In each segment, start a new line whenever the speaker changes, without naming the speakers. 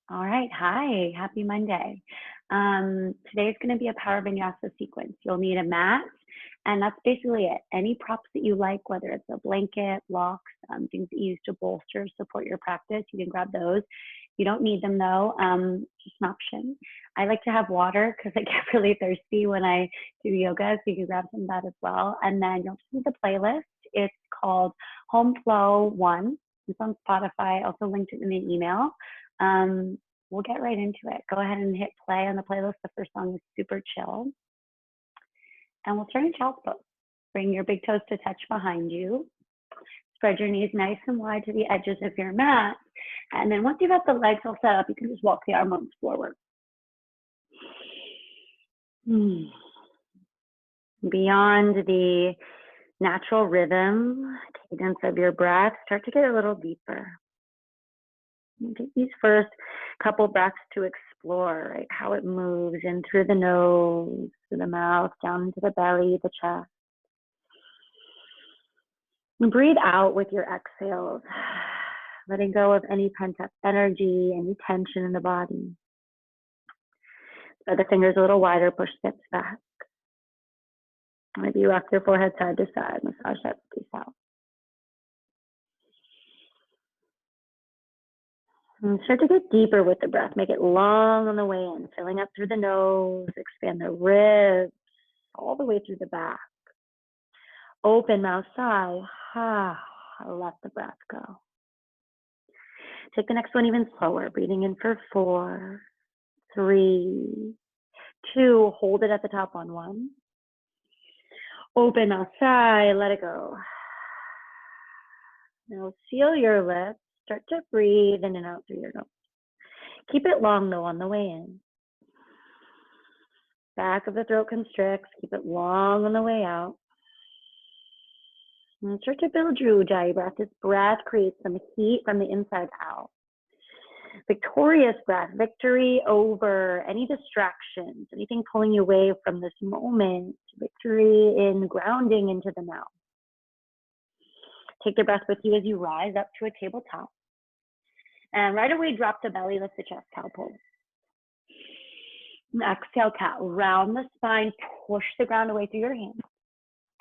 All right, hi, happy Monday. Today is going to be a power vinyasa sequence. You'll need a mat, and that's basically it. Any props that you like, whether it's a blanket, blocks, things that you use to bolster, support your practice, you can grab those. You don't need them though, just an option. I like to have water because I get really thirsty when I do yoga, so you can grab some of that as well. And then you'll see the playlist. It's called HomeFlow1. It's on Spotify. I also linked it in the email. We'll get right into it. Go ahead and hit play on the playlist. The first song is super chill. And we'll start in child's pose. Bring your big toes to touch behind you. Spread your knees nice and wide to the edges of your mat. And then once you've got the legs all set up, you can just walk the arm bones forward. Beyond the natural rhythm, cadence of your breath, start to get a little deeper. Take these first couple breaths to explore, right? How it moves in through the nose, through the mouth, down into the belly, the chest. And breathe out with your exhales, letting go of any pent-up energy, any tension in the body. Spread the fingers a little wider, push the hips back. Maybe you rock your forehead side to side, massage that space out. And start to get deeper with the breath. Make it long on the way in, filling up through the nose, expand the ribs, all the way through the back. Open mouth, sigh. Let the breath go. Take the next one even slower, breathing in for 4, 3, 2. Hold it at the top on 1. Open mouth, sigh, let it go. Now seal your lips. Start to breathe in and out through your nose. Keep it long though on the way in. Back of the throat constricts. Keep it long on the way out. And start to build your Ujjayi breath. This breath creates some heat from the inside out. Victorious breath, victory over any distractions, anything pulling you away from this moment. Victory in grounding into the now. Take the breath with you as you rise up to a tabletop. And right away, drop the belly, lift the chest, cow pose. And exhale, cat. Round the spine, push the ground away through your hands.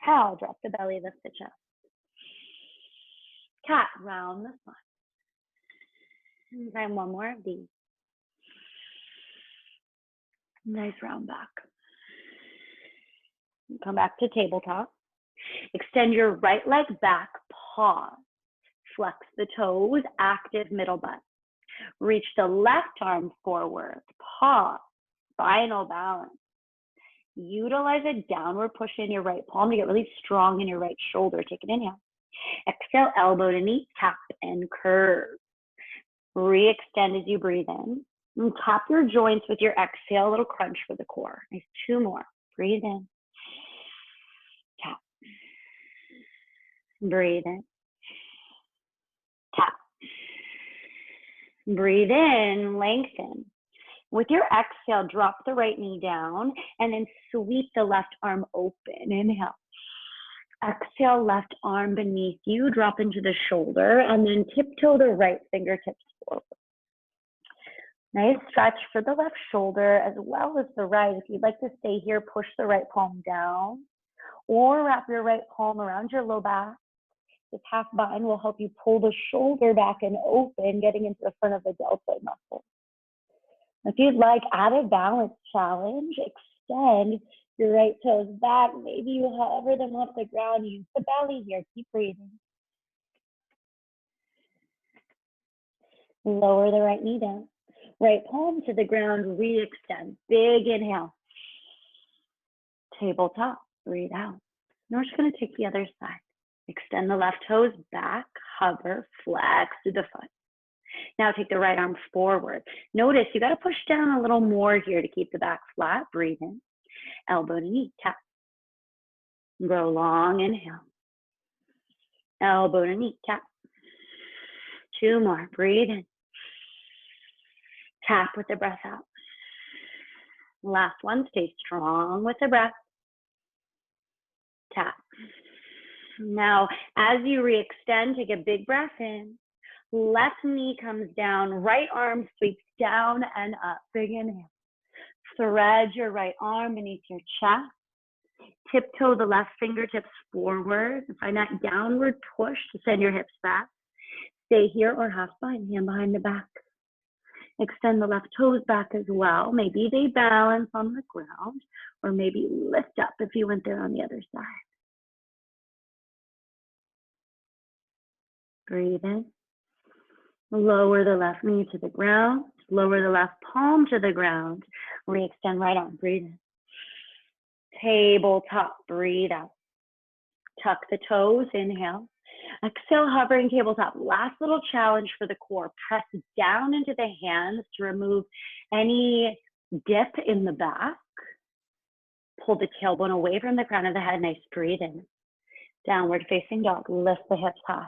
Cow, drop the belly, lift the chest. Cat, round the spine. And one more of these. Nice round back. Come back to tabletop. Extend your right leg back, pause. Flex the toes, active middle butt. Reach the left arm forward, pause, spinal balance. Utilize a downward push in your right palm to get really strong in your right shoulder. Take an inhale. Exhale, elbow to knee, tap and curve. Re-extend as you breathe in. And tap your joints with your exhale, a little crunch for the core. Nice, 2 more. Breathe in. Tap. Breathe in. Tap. Breathe in, lengthen. With your exhale, drop the right knee down and then sweep the left arm open. Inhale. Exhale, left arm beneath you, drop into the shoulder and then tiptoe the right fingertips forward. Nice stretch for the left shoulder as well as the right. If you'd like to stay here, push the right palm down or wrap your right palm around your low back. This half bind will help you pull the shoulder back and open, getting into the front of the deltoid muscle. If you'd like, add a balance challenge. Extend your right toes back. Maybe you hover them off the ground. Use the belly here. Keep breathing. Lower the right knee down. Right palm to the ground. Re-extend. Big inhale. Tabletop. Breathe out. Now we're just going to take the other side. Extend the left toes back, hover, flex through the foot. Now take the right arm forward. Notice you got to push down a little more here to keep the back flat. Breathe in. Elbow to knee, tap. Grow long, inhale. Elbow to knee, tap. 2 more. Breathe in. Tap with the breath out. Last one. Stay strong with the breath. Tap. Now, as you re-extend, take a big breath in. Left knee comes down, right arm sweeps down and up. Big inhale. Thread your right arm beneath your chest. Tiptoe the left fingertips forward. Find that downward push to send your hips back. Stay here or half bind, hand behind the back. Extend the left toes back as well. Maybe they balance on the ground, or maybe lift up if you went there on the other side. Breathe in. Lower the left knee to the ground. Lower the left palm to the ground. Re-extend right arm. Breathe in. Tabletop. Breathe out. Tuck the toes. Inhale. Exhale, hovering tabletop. Last little challenge for the core. Press down into the hands to remove any dip in the back. Pull the tailbone away from the crown of the head. Nice. Breathe in. Downward facing dog. Lift the hips high.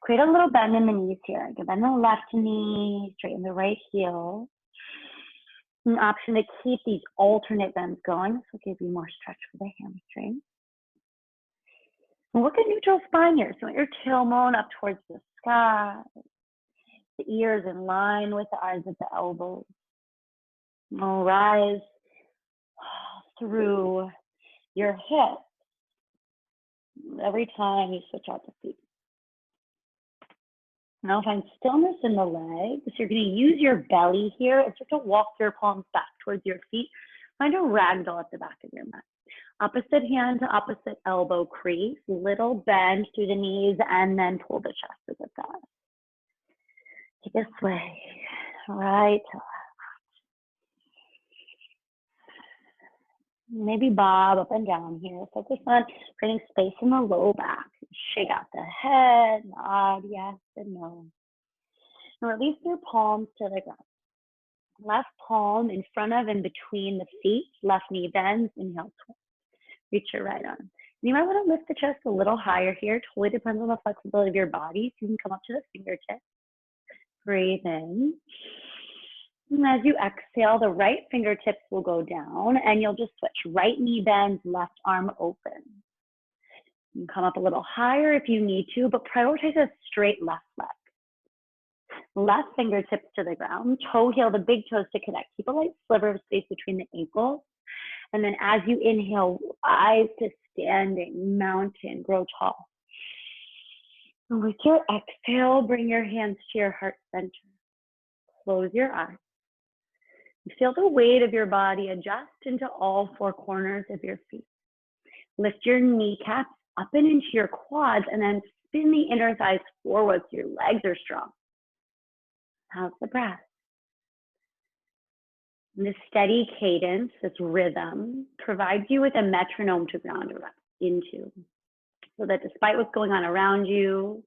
Create a little bend in the knees here. Bend the left knee, straighten the right heel. An option to keep these alternate bends going. This will give you more stretch for the hamstring. And look at neutral spine here. So your tailbone up towards the sky. The ears in line with the eyes at the elbows. We'll rise through your hips every time you switch out the feet. Now find stillness in the legs. You're going to use your belly here and start to walk your palms back towards your feet. Find a ragdoll at the back of your mat. Opposite hand to opposite elbow crease. Little bend through the knees and then pull the chest to the side. Take a sway. Right to left. Maybe bob up and down here. Focus on creating space in the low back. Shake out the head, nod yes and no. And release your palms to the ground. Left palm in front of and between the feet. Left knee bends. Inhale, twist. Reach your right arm. And you might want to lift the chest a little higher here. Totally depends on the flexibility of your body. So you can come up to the fingertips. Breathe in. And as you exhale, the right fingertips will go down and you'll just switch. Right knee bends, left arm open. You can come up a little higher if you need to, but prioritize a straight left leg. Left fingertips to the ground, toe heel, the big toes to connect. Keep a light sliver of space between the ankles. And then as you inhale, rise to standing, mountain, grow tall. And with your exhale, bring your hands to your heart center. Close your eyes. Feel the weight of your body adjust into all four corners of your feet. Lift your kneecaps up and into your quads and then spin the inner thighs forward so your legs are strong. How's the breath? And this steady cadence, this rhythm, provides you with a metronome to ground into. So that despite what's going on around you,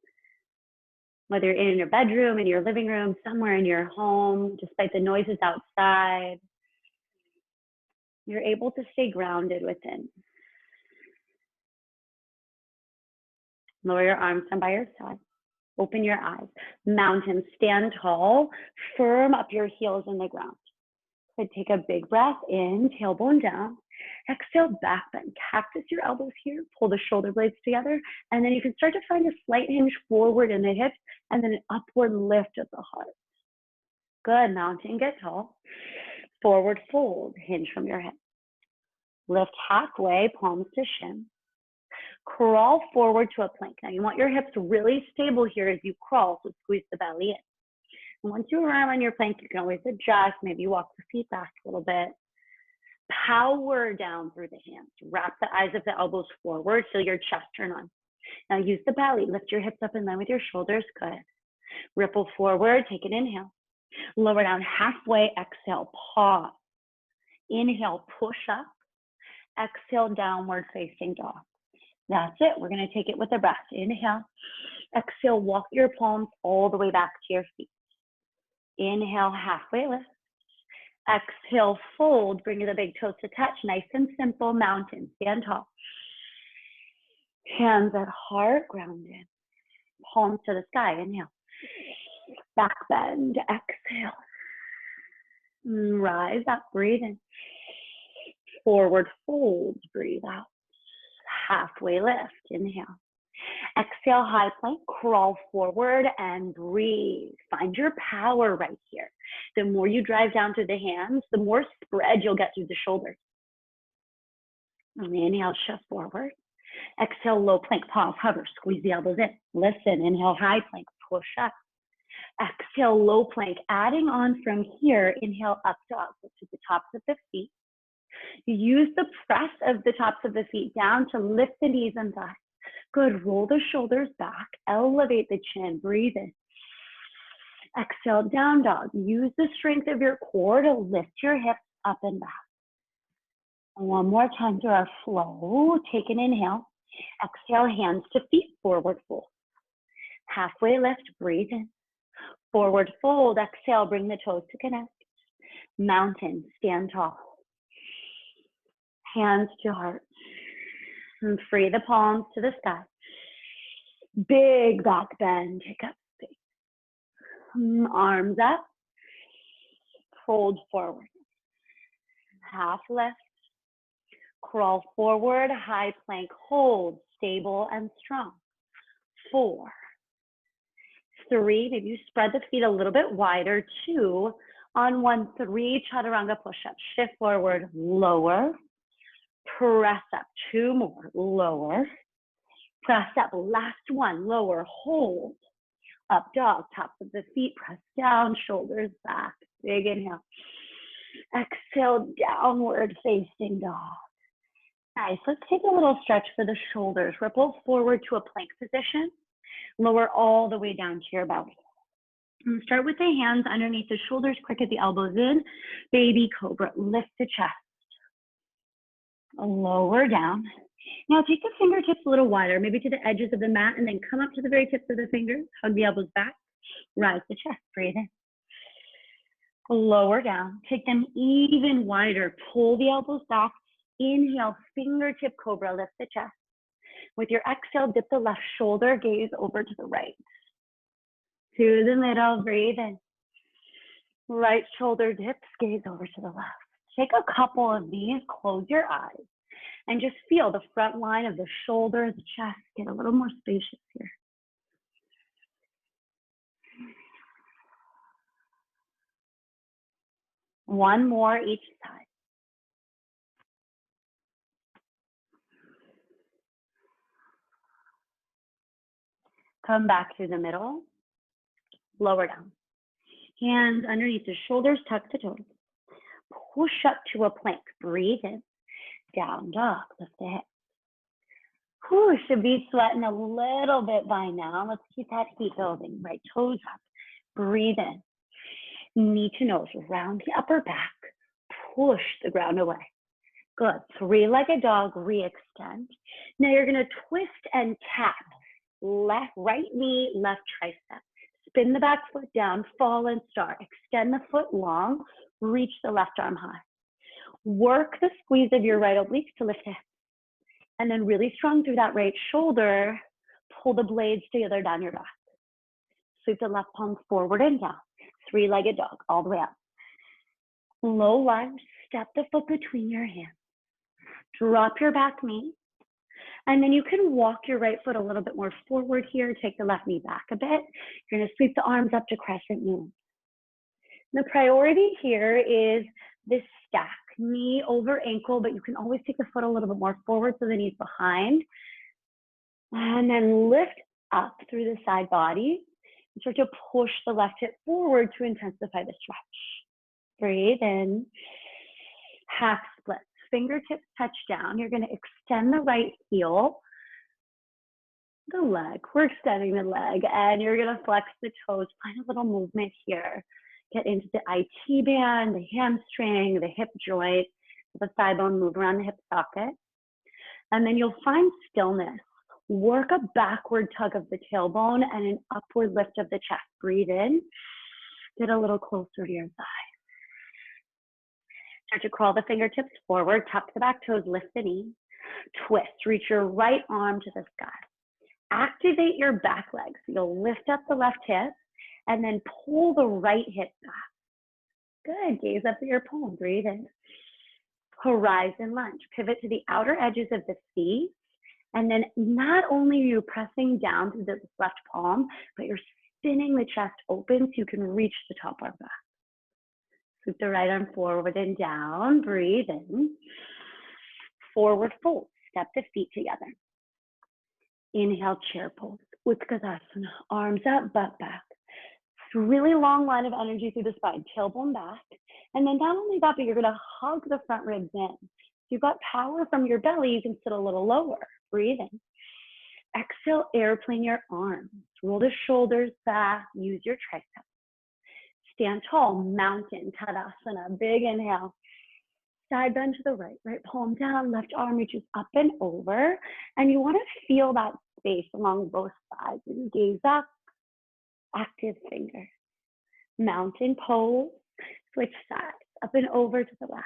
whether you're in your bedroom, in your living room, somewhere in your home, despite the noises outside, you're able to stay grounded within. Lower your arms down by your side. Open your eyes. Mountain, stand tall. Firm up your heels in the ground. Good. Take a big breath in, tailbone down. Exhale, back bend. Cactus your elbows here. Pull the shoulder blades together. And then you can start to find a slight hinge forward in the hips and then an upward lift of the heart. Good. Mountain, get tall. Forward fold. Hinge from your hips. Lift halfway, palms to shin. Crawl forward to a plank. Now you want your hips really stable here as you crawl, so squeeze the belly in. And once you arrive on your plank, you can always adjust. Maybe walk the feet back a little bit. Power down through the hands. Wrap the eyes of the elbows forward. Feel your chest turn on. Now use the belly. Lift your hips up in line with your shoulders. Good. Ripple forward. Take an inhale. Lower down halfway. Exhale. Pause. Inhale. Push up. Exhale. Downward facing dog. That's it. We're going to take it with a breath. Inhale. Exhale. Walk your palms all the way back to your feet. Inhale. Halfway lift. Exhale, fold, bring the big toes to touch, nice and simple, mountain, stand tall. Hands at heart, grounded. Palms to the sky, inhale. Back bend, exhale. Rise up, breathe in. Forward fold, breathe out. Halfway lift, inhale. Exhale, high plank, crawl forward and breathe. Find your power right here. The more you drive down through the hands, the more spread you'll get through the shoulders. And inhale, shift forward. Exhale, low plank, pause, hover, squeeze the elbows in. Listen, inhale, high plank, push up. Exhale, low plank, adding on from here, inhale, up dog, to the tops of the feet. Use the press of the tops of the feet down to lift the knees and thighs. Good, roll the shoulders back, elevate the chin, breathe in. Exhale, down dog. Use the strength of your core to lift your hips up and back. And one more time through our flow. Take an inhale. Exhale, hands to feet, forward fold. Halfway lift, breathe in. Forward fold, exhale, bring the toes to connect. Mountain, stand tall. Hands to heart. And free the palms to the sky. Big back bend, take up space. Arms up. Fold forward. Half lift. Crawl forward, high plank, hold, stable and strong. 4, 3, maybe you spread the feet a little bit wider. 2, on 1, 3, chaturanga push-up. Shift forward, lower, press up. 2 more, lower, press up. Last one, lower, hold, up dog, tops of the feet, press down, shoulders back. Big inhale. Exhale, downward facing dog. Nice, let's take a little stretch for the shoulders. Ripple forward to a plank position. Lower all the way down to your belly. And start with the hands underneath the shoulders, cricket the elbows in. Baby cobra, lift the chest. Lower down. Now take the fingertips a little wider, maybe to the edges of the mat, and then come up to the very tips of the fingers. Hug the elbows back. Rise the chest, breathe in. Lower down, take them even wider. Pull the elbows back. Inhale, fingertip cobra, lift the chest. With your exhale, dip the left shoulder, gaze over to the right. To the middle, breathe in. Right shoulder dips, gaze over to the left. Take a couple of these, close your eyes, and just feel the front line of the shoulder, the chest, get a little more spacious here. One more each side. Come back to the middle, lower down. Hands underneath the shoulders, tuck the toes. Push up to a plank, breathe in. Down dog, lift the hips. Whew, should be sweating a little bit by now. Let's keep that heat building. Right toes up, breathe in. Knee to nose, round the upper back. Push the ground away. Good, 3-legged dog, re-extend. Now you're gonna twist and tap. Left, right knee, left tricep. Spin the back foot down, fallen star. Extend the foot long, reach the left arm high. Work the squeeze of your right oblique to lift it. And then really strong through that right shoulder, pull the blades together down your back. Sweep the left palm forward and down. 3-legged dog, all the way up. Low lunge, step the foot between your hands. Drop your back knee. And then you can walk your right foot a little bit more forward here. Take the left knee back a bit. You're gonna sweep the arms up to crescent moon. The priority here is this stack, knee over ankle, but you can always take the foot a little bit more forward so the knee's behind. And then lift up through the side body. And start to push the left hip forward to intensify the stretch. Breathe in, half split. Fingertips touch down. You're going to extend the right heel, the leg. We're extending the leg, and you're going to flex the toes. Find a little movement here. Get into the IT band, the hamstring, the hip joint, the thigh bone, move around the hip socket. And then you'll find stillness. Work a backward tug of the tailbone and an upward lift of the chest. Breathe in. Get a little closer to your thigh. Start to crawl the fingertips forward, tuck the back toes, lift the knee, twist, reach your right arm to the sky. Activate your back leg. So you'll lift up the left hip and then pull the right hip back. Good, gaze up at your palm, breathe in. Horizon lunge, pivot to the outer edges of the feet And then not only are you pressing down through the left palm, but you're spinning the chest open so you can reach the top arm back. Sweep the right arm forward and down. Breathe in. Forward fold. Step the feet together. Inhale, chair pose. Utkatasana. Arms up, butt back. It's a really long line of energy through the spine. Tailbone back. And then not only that, but you're going to hug the front ribs in. If you've got power from your belly, you can sit a little lower. Breathe in. Exhale, airplane your arms. Roll the shoulders back. Use your triceps. Stand tall, mountain, Tadasana. Big inhale. Side bend to the right. Right palm down, left arm reaches up and over. And you want to feel that space along both sides. And gaze up. Active fingers. Mountain pose. Switch sides. Up and over to the left.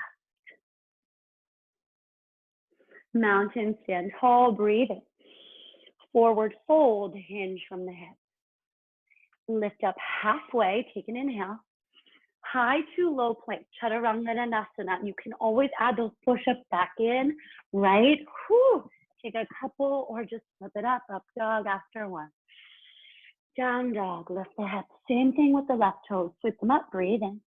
Mountain, stand tall, breathe in. Forward fold, hinge from the hips. Lift up halfway, take an inhale. High to low plank, Chaturanga. You can always add those push-ups back in, right? Whew. Take a couple or just flip it up dog after one. Down dog, lift the hips. Same thing with the left toes. Sweep them up, breathe in.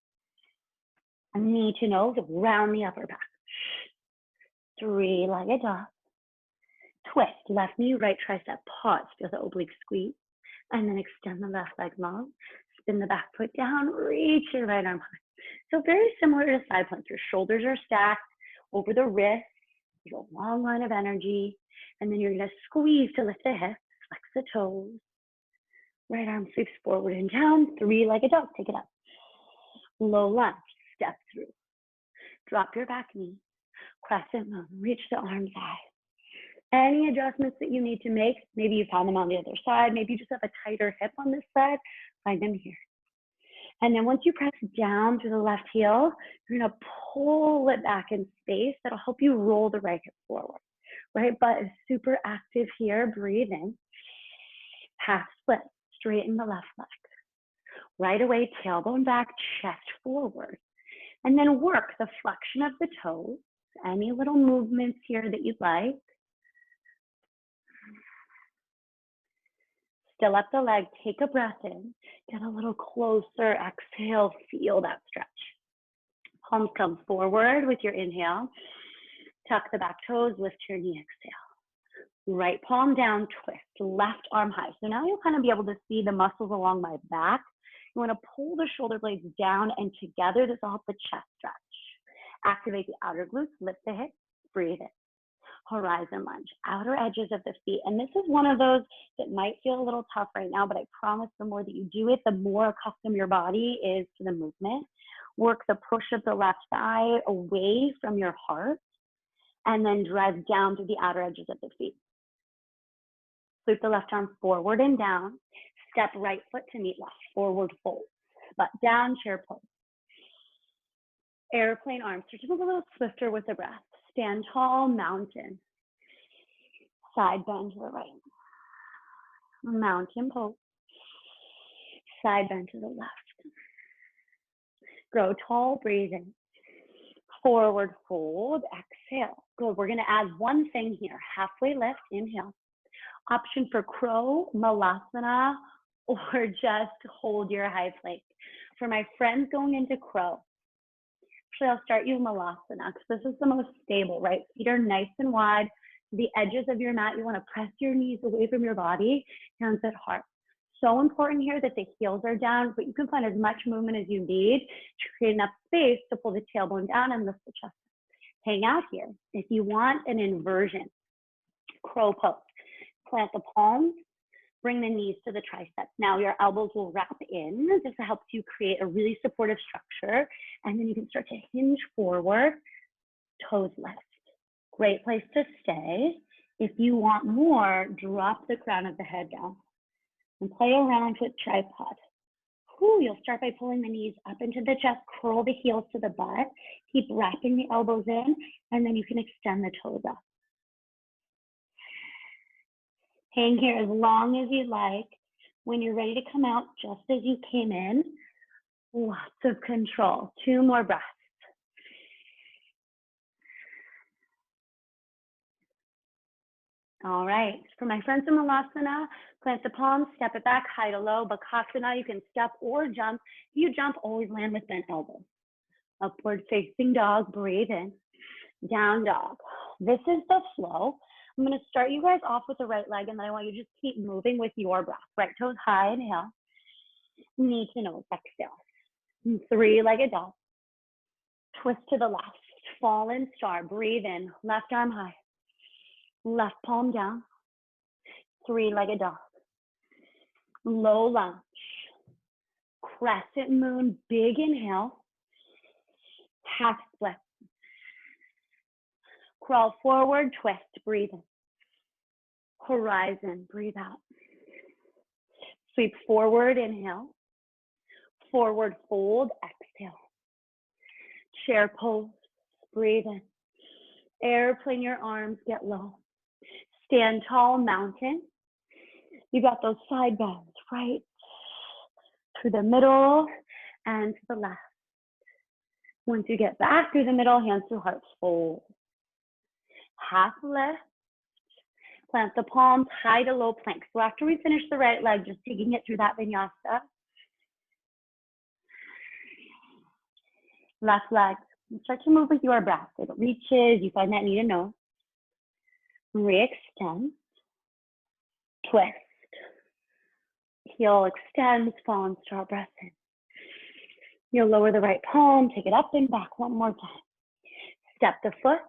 Knee to nose, round the upper back. Three-legged dog. Twist, left knee, right tricep, pause, feel the oblique squeeze. And then extend the left leg long. Spin the back foot down, reach your right arm high. So very similar to side plank. Your shoulders are stacked over the wrist. You have a long line of energy. And then you're going to squeeze to lift the hips, flex the toes. Right arm sweeps forward and down. Three-legged dog, take it up. Low lunge, step through. Drop your back knee. Crescent moon, reach the arms high. Any adjustments that you need to make, maybe you found them on the other side, maybe you just have a tighter hip on this side, find them here. And then once you press down to the left heel, you're gonna pull it back in space. That'll help you roll the right hip forward. Right butt is super active here, breathe in. Half split, straighten the left leg. Right away, tailbone back, chest forward. And then work the flexion of the toes, any little movements here that you'd like. Still up the leg, take a breath in, get a little closer, exhale, feel that stretch. Palms come forward with your inhale. Tuck the back toes, lift your knee, exhale. Right palm down, twist, left arm high. So now you'll kind of be able to see the muscles along my back. You want to pull the shoulder blades down and together. This will help the chest stretch. Activate the outer glutes, lift the hips, breathe in. Horizon lunge, outer edges of the feet. And this is one of those that might feel a little tough right now, but I promise the more that you do it, the more accustomed your body is to the movement. Work the push of the left thigh away from your heart and then drive down to the outer edges of the feet. Sweep the left arm forward and down. Step right foot to meet left, forward fold. Butt down, chair pose. Airplane arms, so just a little swifter with the breath. Stand tall, mountain. Side bend to the right. Mountain pose. Side bend to the left. Grow tall, breathe in. Forward fold, exhale. Good, we're gonna add one thing here. Halfway lift, inhale. Option for crow, malasana, or just hold your high plank. For my friends going into crow, actually, I'll start you malasana because this is the most stable, right? Feet are nice and wide. The edges of your mat, you want to press your knees away from your body, hands at heart. So important here that the heels are down, but you can find as much movement as you need to create enough space to pull the tailbone down and lift the chest. Hang out here. If you want an inversion, crow pose, plant the palms, bring the knees to the triceps. Now your elbows will wrap in. This helps you create a really supportive structure. And then you can start to hinge forward, toes lift. Great place to stay. If you want more, drop the crown of the head down and play around with tripod. Whew, you'll start by pulling the knees up into the chest, curl the heels to the butt, keep wrapping the elbows in, and then you can extend the toes up. Hang here as long as you like. When you're ready to come out, just as you came in, lots of control. 2 more breaths. All right, for my friends in Malasana, plant the palms, step it back, high to low. Bakasana, you can step or jump. If you jump, always land with bent elbows. Upward facing dog, breathe in. Down dog. This is the flow. I'm going to start you guys off with the right leg, and then I want you to just keep moving with your breath. Right toes high, inhale. Knee to nose, exhale. Three-legged dog. Twist to the left. Fallen star, breathe in. Left arm high. Left palm down. Three-legged dog. Low lunge. Crescent moon, big inhale. Half split. Crawl forward, twist, breathe in. Horizon, breathe out. Sweep forward, inhale. Forward fold, exhale. Chair pose, breathe in. Airplane your arms, get low. Stand tall, mountain. You got those side bends, right? Through the middle and to the left. Once you get back through the middle, hands to hearts, fold. Half lift. Plant the palms, high to low plank. So after we finish the right leg, just taking it through that vinyasa. Left leg. Start to move with your breath. If it reaches, you find that knee to nose. Re-extend. Twist. Heel extends, fallen star, breath in. You'll lower the right palm, take it up and back one more time. Step the foot,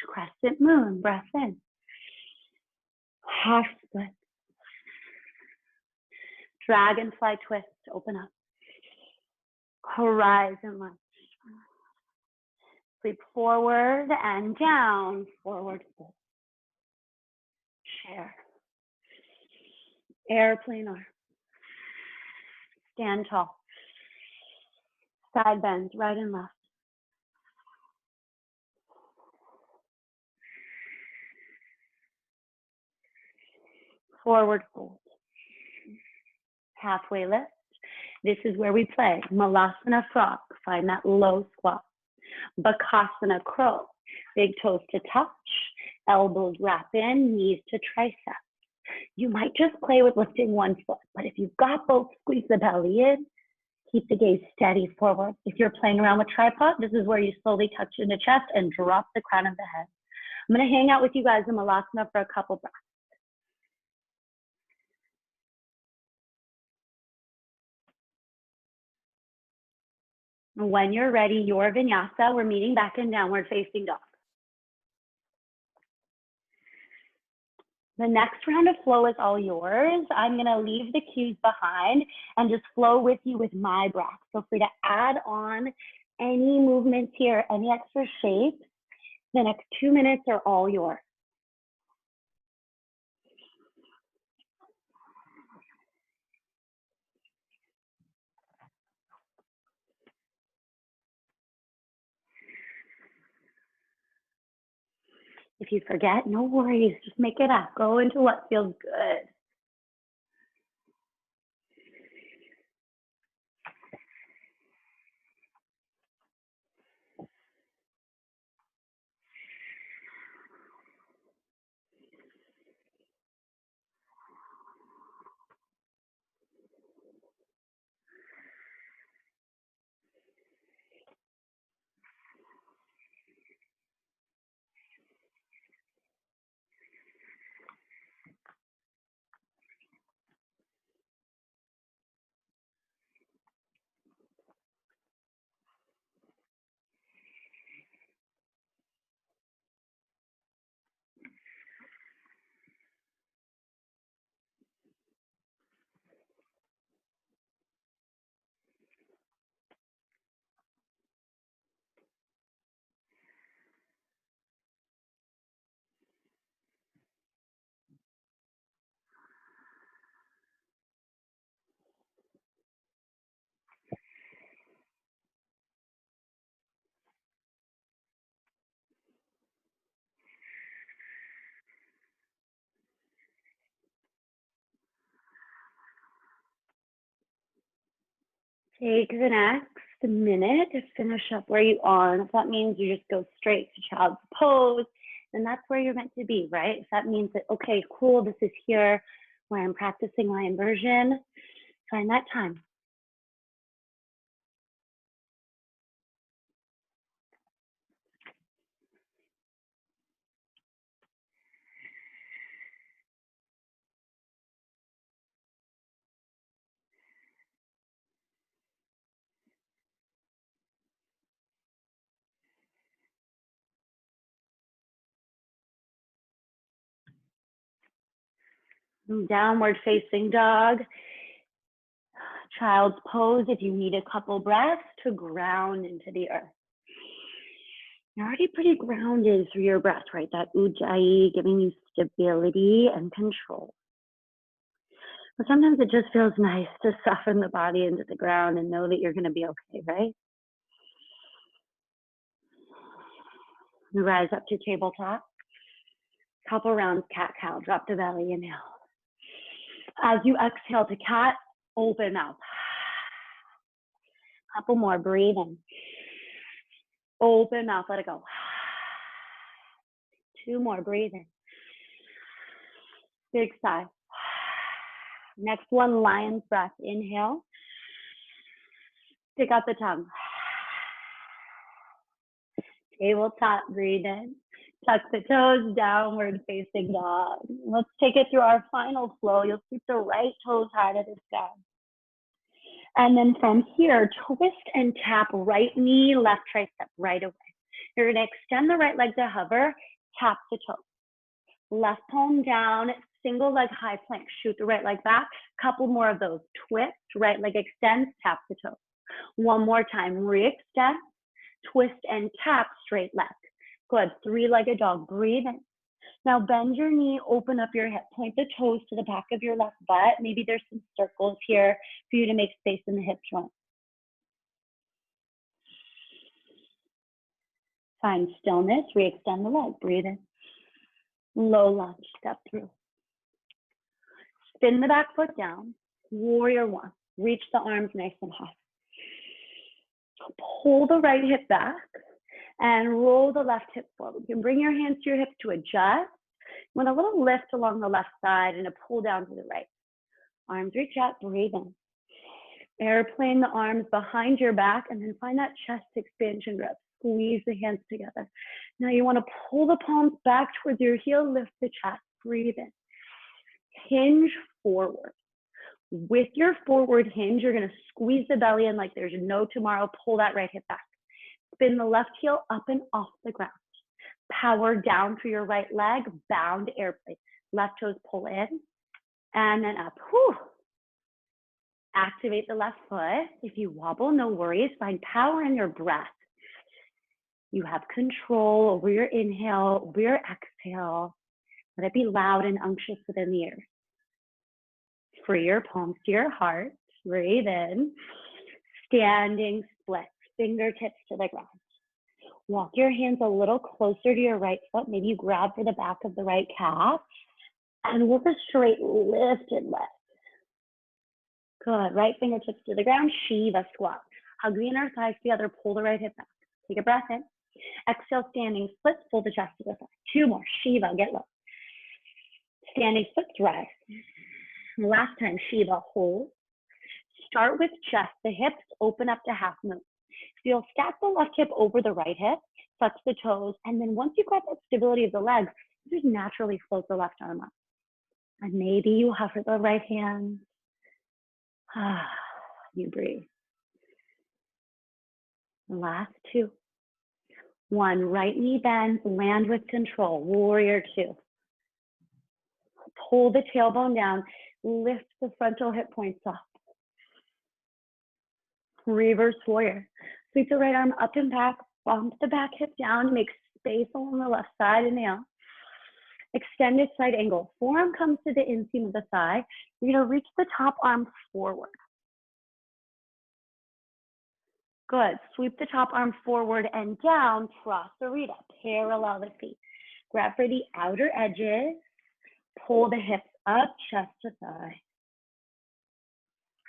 crescent moon, breath in. Half split. Dragonfly twist, open up. Horizon lunge. Sweep forward and down, forward fold. Chair. Airplane arm. Stand tall. Side bends, right and left. Forward fold. Halfway lift. This is where we play Malasana frog. Find that low squat. Bakasana crow. Big toes to touch. Elbows wrap in, knees to triceps. You might just play with lifting one foot, but if you've got both, squeeze the belly in. Keep the gaze steady forward. If you're playing around with tripod, this is where you slowly touch into chest and drop the crown of the head. I'm going to hang out with you guys in Malasana for a couple breaths. When you're ready, your vinyasa, we're meeting back in downward facing dog. The next round of flow is all yours. I'm going to leave the cues behind and just flow with you with my breath. Feel free to add on any movements here, any extra shapes. The next 2 minutes are all yours. If you forget, no worries, just make it up. Go into what feels good. Take the next minute to finish up where you are. And if that means you just go straight to child's pose, And that's where you're meant to be, right? If that means that, okay, cool, this is here where I'm practicing my inversion, find that time. Downward facing dog. Child's pose if you need a couple breaths to ground into the earth. You're already pretty grounded through your breath, right? That ujjayi giving you stability and control. But sometimes it just feels nice to soften the body into the ground and know that you're going to be okay, right? You rise up to tabletop. Couple rounds, cat-cow. Drop the belly, inhale. As you exhale to cat, open mouth. Couple more, breathe in. Open mouth, let it go. 2 more, breathe in. Big sigh. Next one, lion's breath. Inhale. Stick out the tongue. Tabletop, breathe in. Tuck the toes, downward facing dog. Let's take it through our final flow. You'll keep the right toes high to the sky. And then from here, twist and tap right knee, left tricep right away. You're going to extend the right leg to hover, tap the toes. Left palm down, single leg high plank. Shoot the right leg back. Couple more of those. Twist, right leg extends, tap the toes. One more time, re-extend, twist and tap, straight leg. Good, 3-legged dog, breathe in. Now bend your knee, open up your hip, point the toes to the back of your left butt. Maybe there's some circles here for you to make space in the hip joint. Find stillness, re-extend the leg, breathe in. Low lunge, step through. Spin the back foot down, warrior 1. Reach the arms nice and high. Pull the right hip back and roll the left hip forward. You can bring your hands to your hips to adjust. With a little lift along the left side and a pull down to the right. Arms reach out, breathe in. Airplane the arms behind your back and then find that chest expansion grip. Squeeze the hands together. Now you want to pull the palms back towards your heel, lift the chest, breathe in. Hinge forward. With your forward hinge, you're going to squeeze the belly in like there's no tomorrow. Pull that right hip back. Spin the left heel up and off the ground. Power down through your right leg, bound airplane. Left toes pull in and then up. Whew. Activate the left foot. If you wobble, no worries. Find power in your breath. You have control over your inhale, over your exhale. Let it be loud and unctuous within the ears. Free your palms to your heart. Breathe in. Standing split. Fingertips to the ground. Walk your hands a little closer to your right foot. Maybe you grab for the back of the right calf. And work a straight lifted leg. Good. Right fingertips to the ground. Shiva squat. Hug the inner thighs together. Pull the right hip back. Take a breath in. Exhale, standing splits. Pull the chest to the side. 2 more. Shiva. Get low. Standing splits. Rise. Last time. Shiva. Hold. Start with chest. The hips open up to half moon. So you'll stack the left hip over the right hip, touch the toes, and then once you grab that stability of the legs, you just naturally float the left arm up. And maybe you hover the right hand. You breathe. Last 2. 1, right knee bends, land with control, warrior 2. Pull the tailbone down, lift the frontal hip points up. Reverse warrior. Sweep the right arm up and back, bump the back hip down, make space along the left side, inhale. Extended side angle. Forearm comes to the inseam of the thigh. You're going to reach the top arm forward. Good. Sweep the top arm forward and down, Prasarita. Parallel the feet. Grab for the outer edges. Pull the hips up, chest to thigh.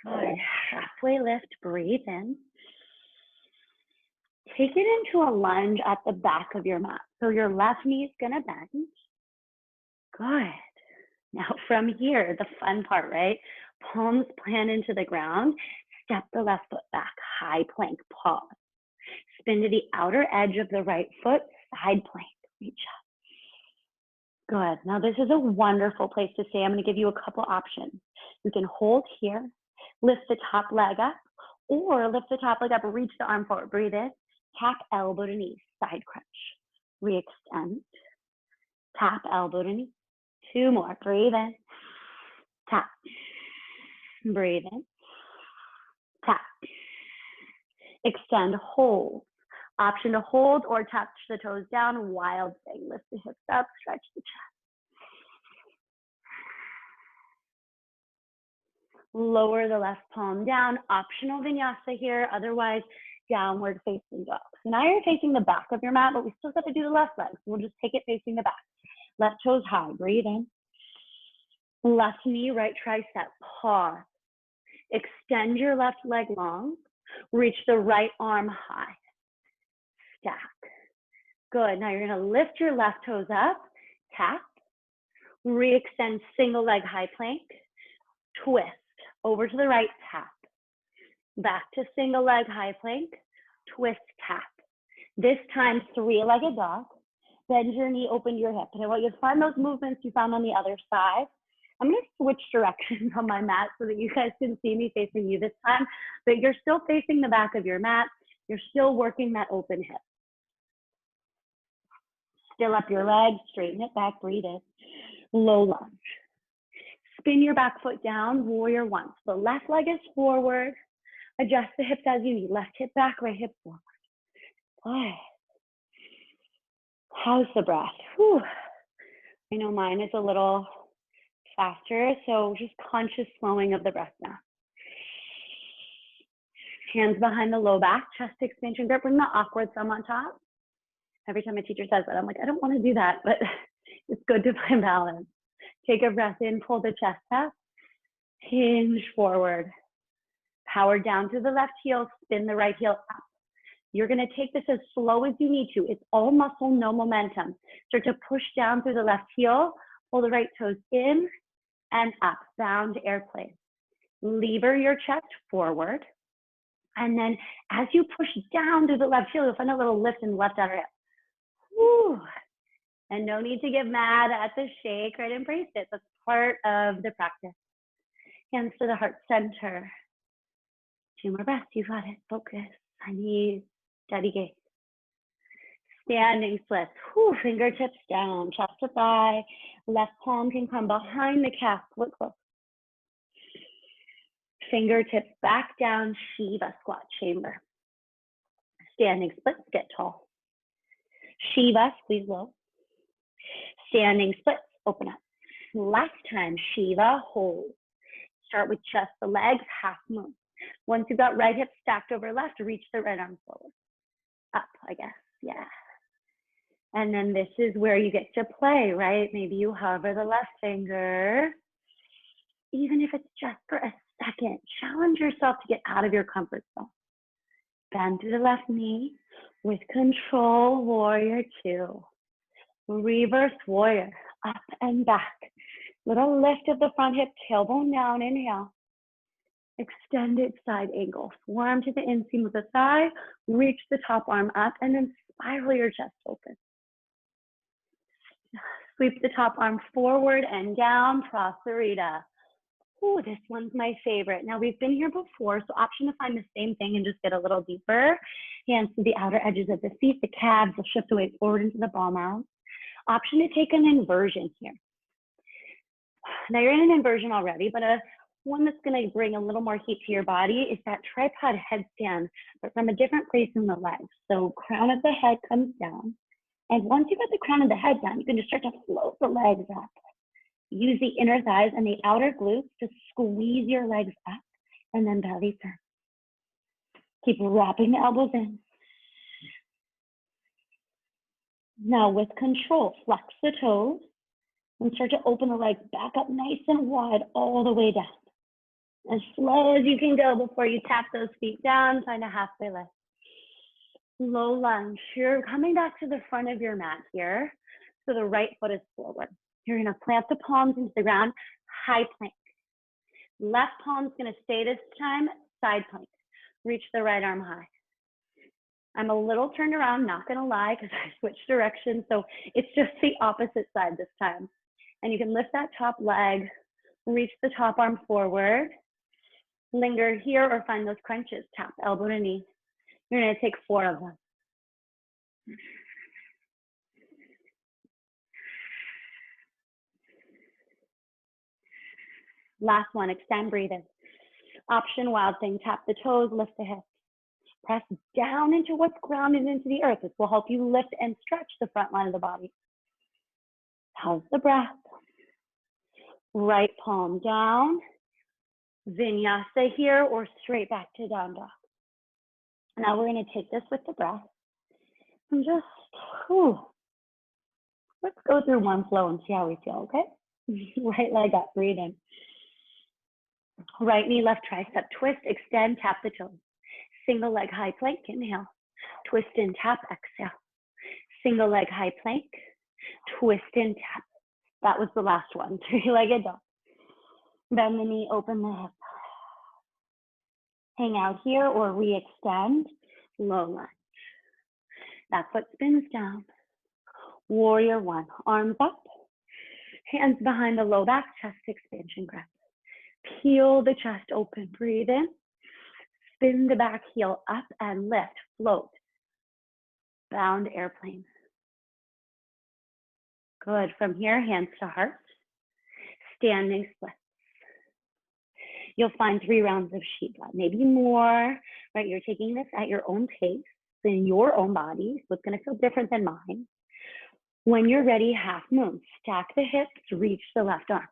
Good. Halfway lift, breathe in. Take it into a lunge at the back of your mat. So your left knee is gonna bend. Good. Now from here, the fun part, right? Palms plant into the ground. Step the left foot back, high plank, pause. Spin to the outer edge of the right foot, side plank, reach up. Good. Now this is a wonderful place to stay. I'm going to give you a couple options. You can hold here, lift the top leg up, or lift the top leg up, reach the arm forward, breathe in, tap elbow to knee, side crunch, re-extend, tap elbow to knee. 2 more, breathe in, tap, breathe in, tap, extend, hold. Option to hold or touch the toes down, wild thing. Lift the hips up, stretch the chest. Lower the left palm down, optional vinyasa here, otherwise downward facing dog. So now you're facing the back of your mat, but we still got to do the left leg. So we'll just take it facing the back. Left toes high, breathe in. Left knee, right tricep, pause. Extend your left leg long, reach the right arm high. Stack. Good. Now you're going to lift your left toes up, tap, re-extend single leg high plank, twist, over to the right, tap, back to single leg high plank, twist, tap. This time, 3-legged dog. Bend your knee, open your hip. And I want you to find those movements you found on the other side. I'm going to switch directions on my mat so that you guys can see me facing you this time, but you're still facing the back of your mat. You're still working that open hip. Still up your legs, straighten it back, breathe in. Low lunge. Spin your back foot down, warrior 1. So the left leg is forward. Adjust the hips as you need. Left hip back, right hip forward. Good. How's the breath? Whew. I know mine is a little faster, so just conscious slowing of the breath now. Hands behind the low back, chest expansion grip. Bring the awkward thumb on top. Every time a teacher says that, I'm like, I don't want to do that, but it's good to find balance. Take a breath in, pull the chest up, hinge forward. Power down to the left heel, spin the right heel up. You're going to take this as slow as you need to. It's all muscle, no momentum. Start to push down through the left heel, pull the right toes in and up, bound airplane. Lever your chest forward. And then as you push down through the left heel, you'll find a little lift in the left outer hip. Whew. And no need to get mad at the shake, right? Embrace it. That's part of the practice. Hands to the heart center. 2 more breaths. You got it. Focus. I need steady gaze. Standing splits. Whew. Fingertips down. Chest to thigh. Left palm can come behind the calf. Look close. Fingertips back down. Shiva squat chamber. Standing splits. Get tall. Shiva, squeeze low. Standing splits, open up. Last time, Shiva, hold. Start with just the legs, half moon. Once you've got right hip stacked over left, reach the right arm forward. Up, I guess, yeah. And then this is where you get to play, right? Maybe you hover the left finger. Even if it's just for a second, challenge yourself to get out of your comfort zone. Bend to the left knee. With control, warrior 2. Reverse warrior, up and back. Little lift of the front hip, tailbone down, inhale. Extended side angle, forearm to the inseam of the thigh, reach the top arm up, and then spiral your chest open. Sweep the top arm forward and down, Prasarita. Ooh, this one's my favorite. Now we've been here before, so option to find the same thing and just get a little deeper. Hands to the outer edges of the feet, the calves will shift away forward into the ball mount. Option to take an inversion here. Now you're in an inversion already, but one that's gonna bring a little more heat to your body is that tripod headstand, but from a different place in the legs. So crown of the head comes down. And once you've got the crown of the head down, you can just start to float the legs up. Use the inner thighs and the outer glutes to squeeze your legs up and then belly turn. Keep wrapping the elbows in. Now with control, flex the toes and start to open the legs back up nice and wide all the way down. As slow as you can go before you tap those feet down, find a halfway lift. Low lunge. You're coming back to the front of your mat here. So the right foot is forward. You're gonna plant the palms into the ground, high plank. Left palm's gonna stay this time, side plank. Reach the right arm high. I'm a little turned around, not gonna lie, because I switched directions. So it's just the opposite side this time. And you can lift that top leg, reach the top arm forward, linger here or find those crunches, tap elbow to knee. You're gonna take 4 of them. Last one, extend, breathe in. Option, wild thing, tap the toes, lift the hips. Press down into what's grounded into the earth. This will help you lift and stretch the front line of the body. How's the breath? Right palm down. Vinyasa here or straight back to down dog. Now we're going to take this with the breath and just, let's go through HomeFlow and see how we feel, okay? Right leg up, breathe in. Right knee, left tricep, twist, extend, tap the toes. Single leg high plank, inhale. Twist and tap, exhale. Single leg high plank, twist and tap. That was the last one, 3-legged dog. Bend the knee, open the hip. Hang out here or re-extend, low lunge. That foot spins down. Warrior 1, arms up, hands behind the low back, chest expansion grip. Peel the chest open, breathe in. Spin the back heel up and lift, float. Bound airplane. Good, from here, hands to heart. Standing splits. You'll find 3 rounds of Shiva, maybe more, right? You're taking this at your own pace in your own body, so it's gonna feel different than mine. When you're ready, half moon. Stack the hips, reach the left arm.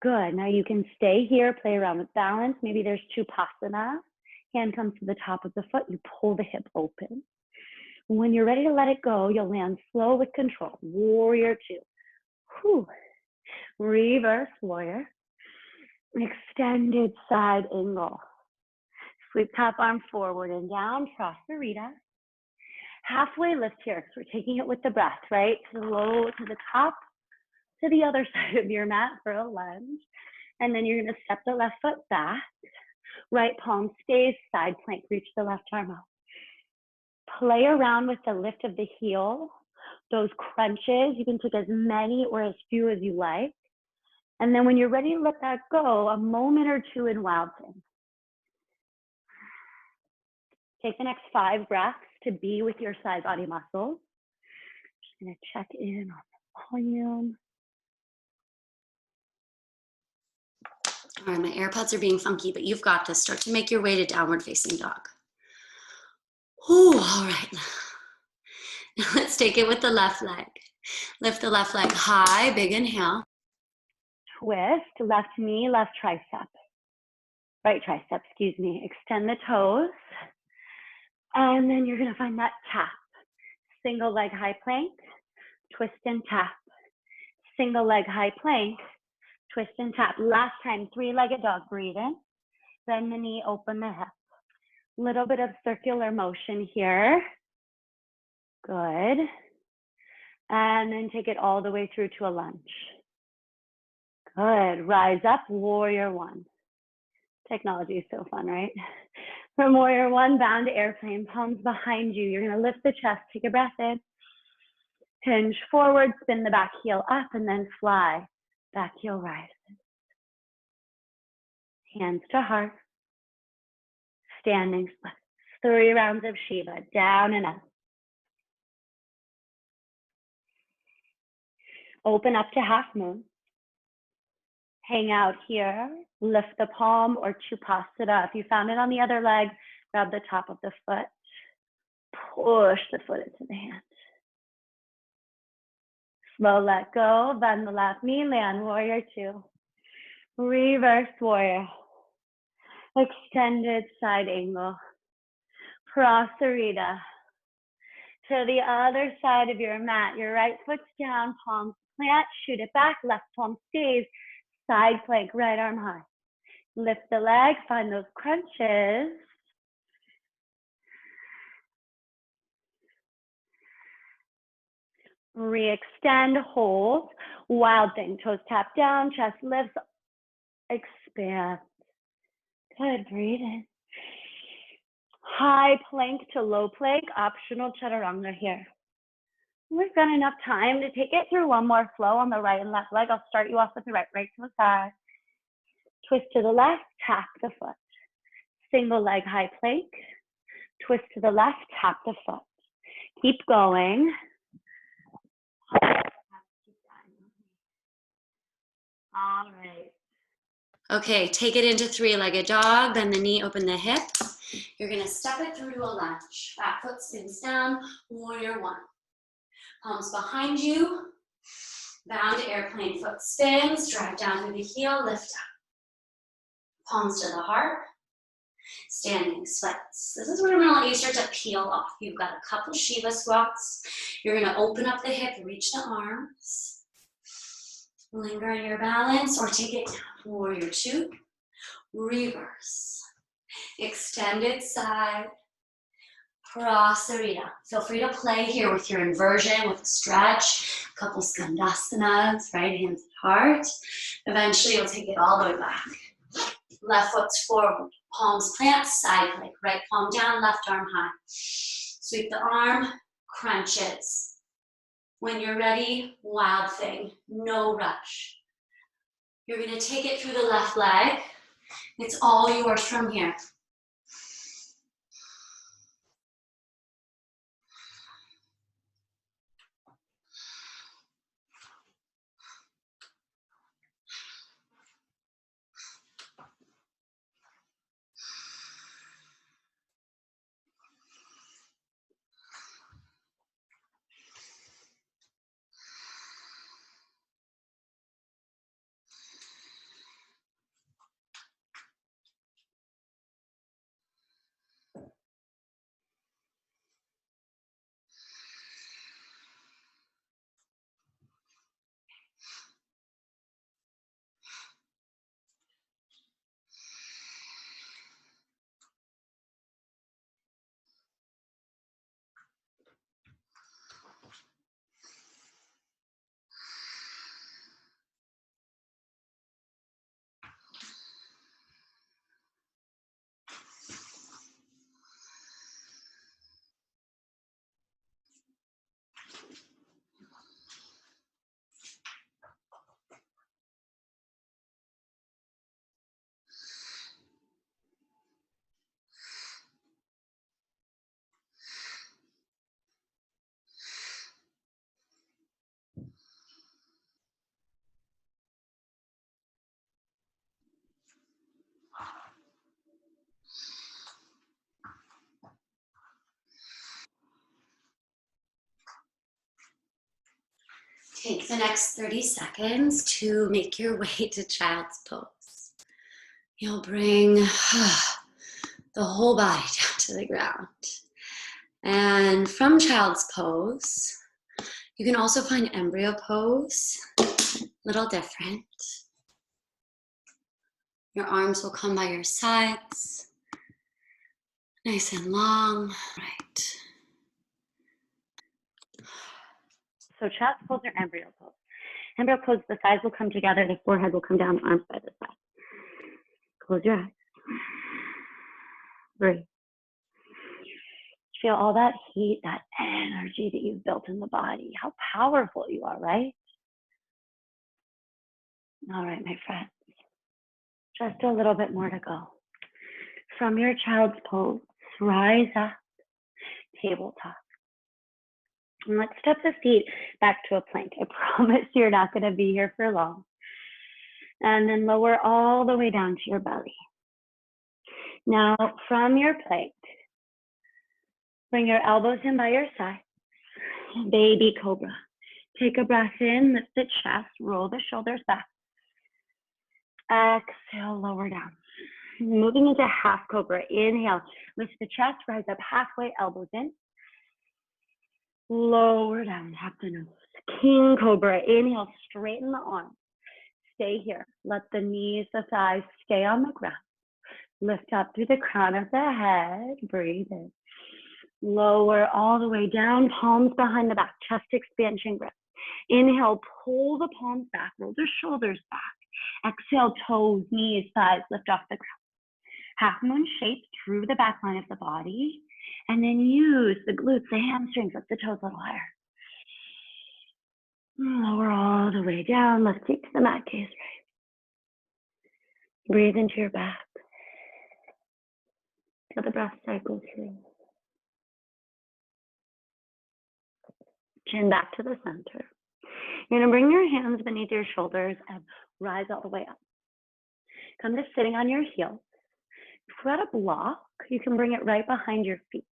Good, now you can stay here, play around with balance. Maybe there's Chupasana. Hand comes to the top of the foot, you pull the hip open. When you're ready to let it go, you'll land slow with control. Warrior 2. Whew. Reverse warrior. Extended side angle. Sweep top arm forward and down, Prasarita. Halfway lift here, because we're taking it with the breath, right? To the top, to the other side of your mat for a lunge. And then you're gonna step the left foot back. Right palm stays, side plank, reach the left arm out. Play around with the lift of the heel. Those crunches, you can take as many or as few as you like. And then when you're ready to let that go, a moment or 2 in wild thing. Take the next 5 breaths to be with your side body muscles. Just gonna check in on the volume.
All right, my AirPods are being funky, but you've got this. Start to make your way to downward facing dog. Ooh, all right. Now let's take it with the left leg. Lift the left leg high, big inhale.
Twist, left knee, left tricep. Right tricep, excuse me. Extend the toes. And then you're gonna find that tap. Single leg high plank, twist and tap. Single leg high plank, twist and tap. Last time, 3-legged dog, breathe in. Bend the knee, open the hip. Little bit of circular motion here. Good. And then take it all the way through to a lunge. Good, rise up, warrior 1. Technology is so fun, right? From warrior 1, bound to airplane, palms behind you. You're gonna lift the chest, take a breath in. Hinge forward, spin the back heel up, and then fly. Back heel rises. Hands to heart. Standing splits. 3 rounds of Shiva, down and up. Open up to half moon. Hang out here, lift the palm or Chupasana. If you found it on the other leg, grab the top of the foot. Push the foot into the hand. Slow let go, bend the left knee, land warrior 2. Reverse warrior. Extended side angle. Prasarita. To the other side of your mat, your right foot's down, palms plant, shoot it back, left palm stays, side plank, right arm high. Lift the leg, find those crunches. Re-extend, hold. Wild thing. Toes tap down, chest lifts, expand. Good, breathe in. High plank to low plank, optional chaturanga here. We've got enough time to take it through one more flow on the right and left leg. I'll start you off with the right to the side. Twist to the left, tap the foot. Single leg high plank. Twist to the left, tap the foot. Keep going. All right.
Okay, take it into three-legged dog, bend the knee, open the hip. You're gonna step it through to a lunge. Back foot spins down, warrior one. Palms behind you, bound airplane foot spins, drive down through the heel, lift up. Palms to the heart, standing splits. This is where we're gonna let you start to peel off. You've got a couple Shiva squats. You're gonna open up the hip, reach the arms. Linger in your balance or take it down. Warrior two, reverse. Extended side, Prasarita. Feel free to play here with your inversion, with a stretch, a couple Skandasanas, right hands at heart. Eventually you'll take it all the way back. Left foot's forward, palms plant, side plank, right palm down, left arm high. Sweep the arm, crunches. When you're ready, wild thing, no rush. You're gonna take it through the left leg. It's all yours from here. Take the next 30 seconds to make your way to child's pose. You'll bring the whole body down to the ground. And from child's pose, you can also find embryo pose, a little different. Your arms will come by your sides, nice and long, right.
So child's pose or embryo pose. Embryo pose, the sides will come together, the forehead will come down, arms by the side. Close your eyes. Breathe. Feel all that heat, that energy that you've built in the body. How powerful you are, right? All right, my friends. Just a little bit more to go. From your child's pose, rise up, tabletop. And let's step the feet back to a plank. I promise you're not going to be here for long. And then lower all the way down to your belly. Now, from your plank, bring your elbows in by your side. Baby cobra. Take a breath in, lift the chest, roll the shoulders back. Exhale, lower down. Moving into half cobra. Inhale, lift the chest, rise up halfway, elbows in. Lower down, tap the nose. King cobra. Inhale, straighten the arms. Stay here. Let the knees, the thighs stay on the ground. Lift up through the crown of the head. Breathe in. Lower all the way down, palms behind the back, chest expansion grip. Inhale, pull the palms back, roll the shoulders back. Exhale, toes, knees, thighs, lift off the ground. Half moon shape through the back line of the body. And then use the glutes, the hamstrings, lift the toes a little higher. Lower all the way down, let's take the mat gaze right. Breathe into your back. Feel the breath cycle through. Chin back to the center. You're gonna bring your hands beneath your shoulders and rise all the way up. Come to sitting on your heels. If you've got a block, you can bring it right behind your feet.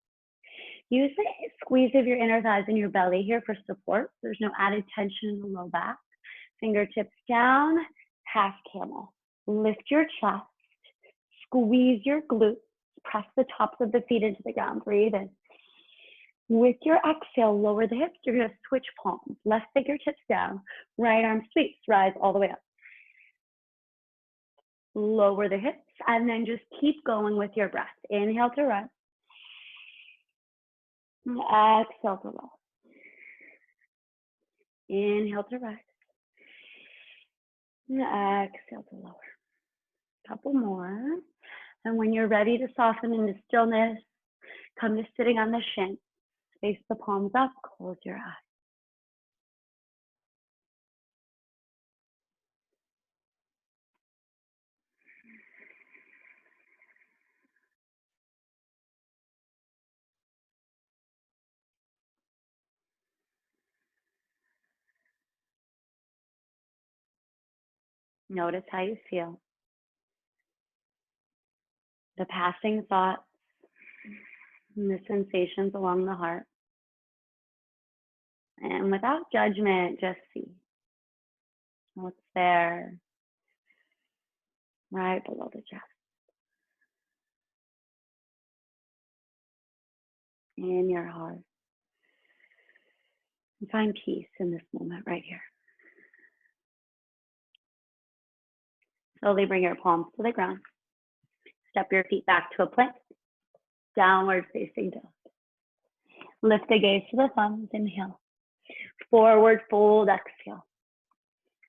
Use the squeeze of your inner thighs and your belly here for support. There's no added tension in the low back. Fingertips down, half camel. Lift your chest, squeeze your glutes, press the tops of the feet into the ground. Breathe in. With your exhale, lower the hips. You're going to switch palms. Left fingertips down, right arm sweeps, rise all the way up. Lower the hips, and then just keep going with your breath. Inhale to rise. Exhale to lower. Inhale to rise. Exhale to lower. Couple more. And when you're ready to soften into stillness, come to sitting on the shin. Face the palms up, close your eyes. Notice how you feel. The passing thoughts and the sensations along the heart. And without judgment, just see what's there right below the chest. In your heart. And find peace in this moment right here. Slowly bring your palms to the ground. Step your feet back to a plank. Downward facing dog. Lift the gaze to the thumbs. Inhale. Forward fold. Exhale.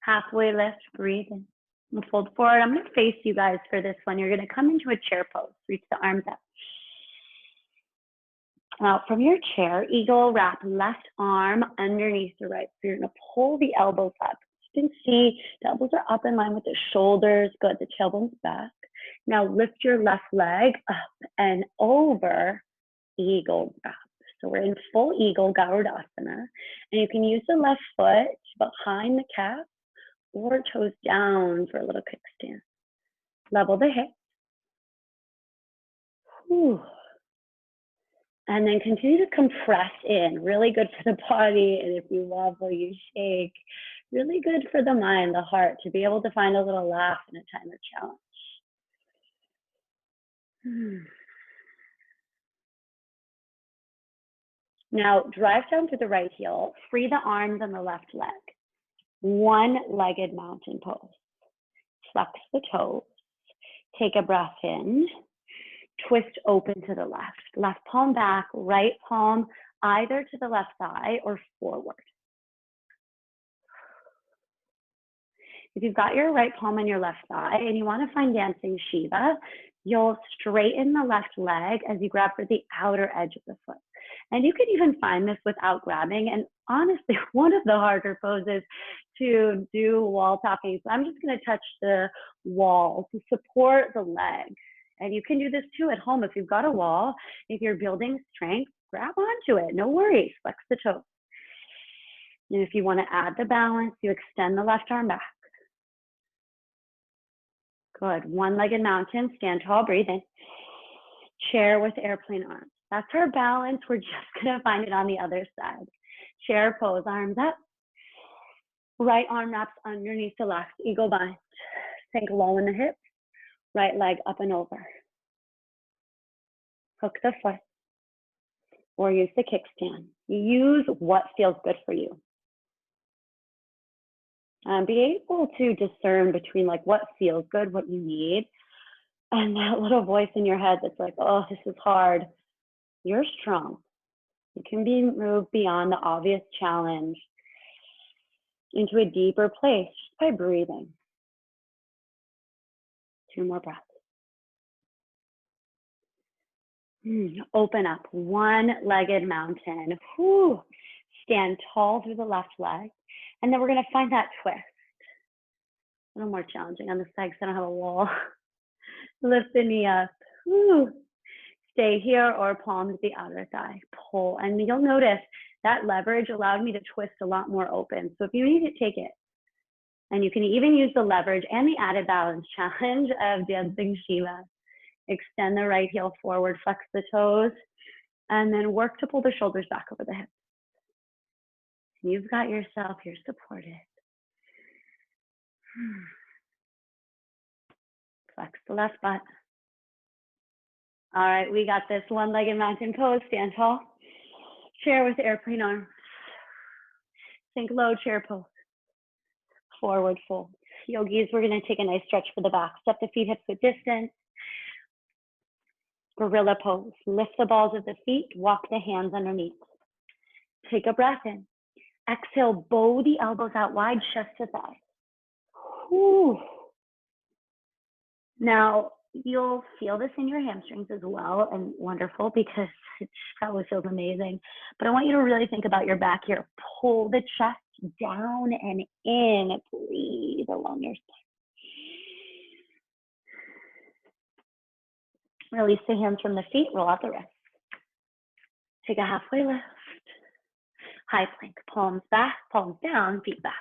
Halfway lift. Breathe in. And fold forward. I'm going to face you guys for this one. You're going to come into a chair pose. Reach the arms up. Now, from your chair, eagle wrap left arm underneath the right. So you're going to pull the elbows up. You can see the elbows are up in line with the shoulders. Good. The tailbone's back. Now lift your left leg up and over eagle wrap. So we're in full eagle, Garudasana. And you can use the left foot behind the calf or toes down for a little kickstand. Level the hips. Whew. And then continue to compress in. Really good for the body. And if you wobble, you shake. Really good for the mind, the heart, to be able to find a little laugh in a time of challenge. Now, drive down to the right heel. Free the arms on the left leg. One-legged mountain pose. Flex the toes. Take a breath in. Twist open to the left. Left palm back, right palm either to the left thigh or forward. If you've got your right palm on your left thigh and you want to find dancing Shiva, you'll straighten the left leg as you grab for the outer edge of the foot. And you can even find this without grabbing. And honestly, one of the harder poses to do while talking. So I'm just going to touch the wall to support the leg. And you can do this too at home. If you've got a wall, if you're building strength, grab onto it. No worries. Flex the toes. And if you want to add the balance, you extend the left arm back. Good. One-legged mountain. Stand tall. Breathe in. Chair with airplane arms. That's our balance. We're just going to find it on the other side. Chair pose. Arms up. Right arm wraps underneath the left. Eagle bind. Sink low in the hips. Right leg up and over. Hook the foot. Or use the kickstand. Use what feels good for you. Be able to discern between like what feels good, what you need, and that little voice in your head that's like, oh, this is hard. You're strong. You can be moved beyond the obvious challenge into a deeper place just by breathing. 2 more breaths. Open up, one-legged mountain. Whew. Stand tall through the left leg. And then we're gonna find that twist. A little more challenging on the side because I don't have a wall. Lift the knee up. Whew. Stay here or palm to the outer thigh. Pull. And you'll notice that leverage allowed me to twist a lot more open. So if you need it, take it. And you can even use the leverage and the added balance challenge of dancing Shiva. Extend the right heel forward, flex the toes, and then work to pull the shoulders back over the hips. You've got yourself, you're supported. Flex the left butt. All right, we got this. One-legged mountain pose, stand tall. Chair with airplane arms. Sink low, chair pose. Forward fold. Yogis, we're gonna take a nice stretch for the back. Step the feet hips width distance. Gorilla pose. Lift the balls of the feet, walk the hands underneath. Take a breath in. Exhale, bow the elbows out wide, chest to thigh. Whew. Now, you'll feel this in your hamstrings as well, and wonderful because it probably feels amazing. But I want you to really think about your back here. Pull the chest down and in. Breathe along your spine. Release the hands from the feet, roll out the wrists. Take a halfway lift. High plank, palms back, palms down, feet back.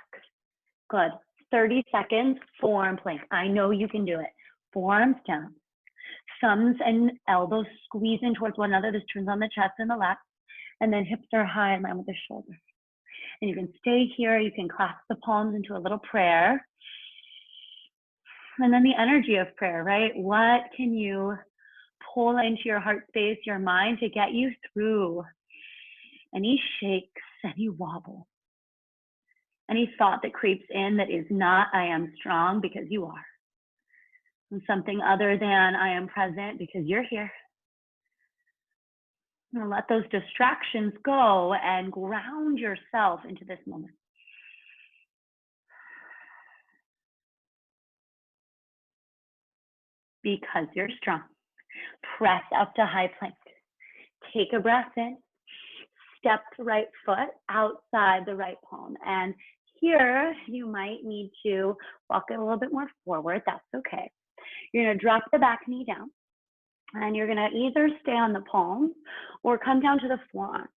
Good. 30 seconds, forearm plank. I know you can do it. Forearms down. Thumbs and elbows squeeze in towards one another. This turns on the chest and the lap. And then hips are high in line with the shoulders. And you can stay here. You can clasp the palms into a little prayer. And then the energy of prayer, right? What can you pull into your heart space, your mind to get you through any shakes, any wobble, any thought that creeps in that is not, I am strong, because you are. And something other than I am present because you're here. And let those distractions go and ground yourself into this moment. Because you're strong. Press up to high plank. Take a breath in. Step the right foot outside the right palm. And here you might need to walk it a little bit more forward. That's okay. You're going to drop the back knee down. And you're going to either stay on the palm or come down to the forearm.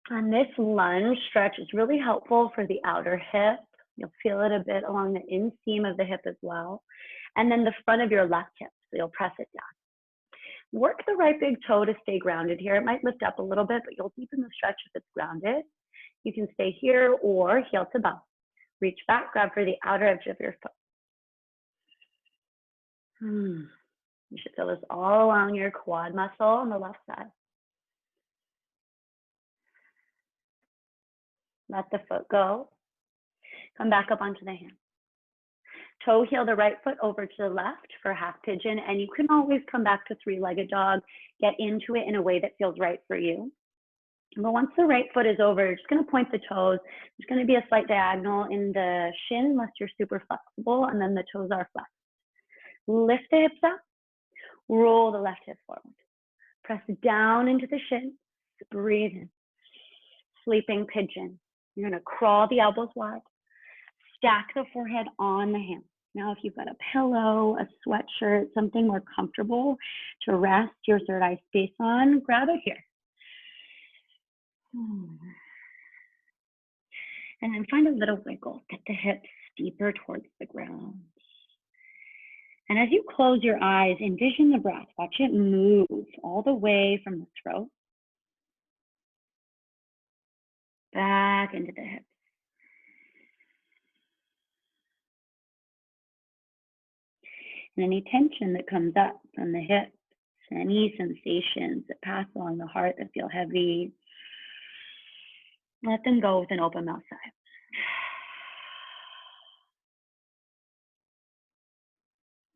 And this lunge stretch is really helpful for the outer hip. You'll feel it a bit along the inseam of the hip as well. And then the front of your left hip, so you'll press it down. Work the right big toe to stay grounded here. It might lift up a little bit, but you'll deepen the stretch if it's grounded. You can stay here or heel to bow. Reach back, grab for the outer edge of your foot. You should feel this all along your quad muscle on the left side. Let the foot go. Come back up onto the hand. Toe heel the right foot over to the left for half pigeon, and you can always come back to three-legged dog. Get into it in a way that feels right for you. But once the right foot is over, you're just going to point the toes. There's going to be a slight diagonal in the shin unless you're super flexible, and then the toes are flexed. Lift the hips up. Roll the left hip forward. Press down into the shin. Breathe in. Sleeping pigeon. You're going to crawl the elbows wide. Stack the forehead on the hands. Now, if you've got a pillow, a sweatshirt, something more comfortable to rest your third eye space on, grab it here. And then find a little wiggle. Get the hips deeper towards the ground. And as you close your eyes, envision the breath. Watch it move all the way from the throat back into the hips. And any tension that comes up from the hips, any sensations that pass along the heart that feel heavy, let them go with an open mouth sigh.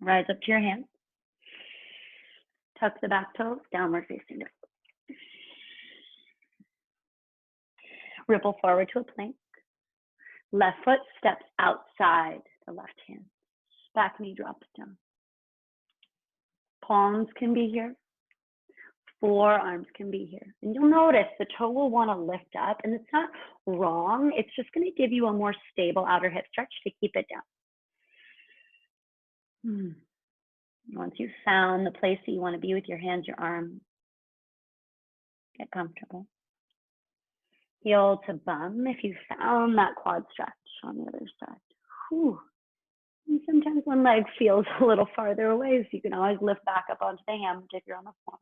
Rise up to your hands. Tuck the back toes, downward facing dog. Ripple forward to a plank. Left foot steps outside the left hand. Back knee drops down. Palms can be here. Forearms can be here. And you'll notice the toe will want to lift up, and it's not wrong. It's just going to give you a more stable outer hip stretch to keep it down. Once you've found the place that you want to be with your hands, your arms, get comfortable. Heel to bum if you found that quad stretch on the other side. Whew. And sometimes one leg feels a little farther away, so you can always lift back up onto the hammer if you're on the floor.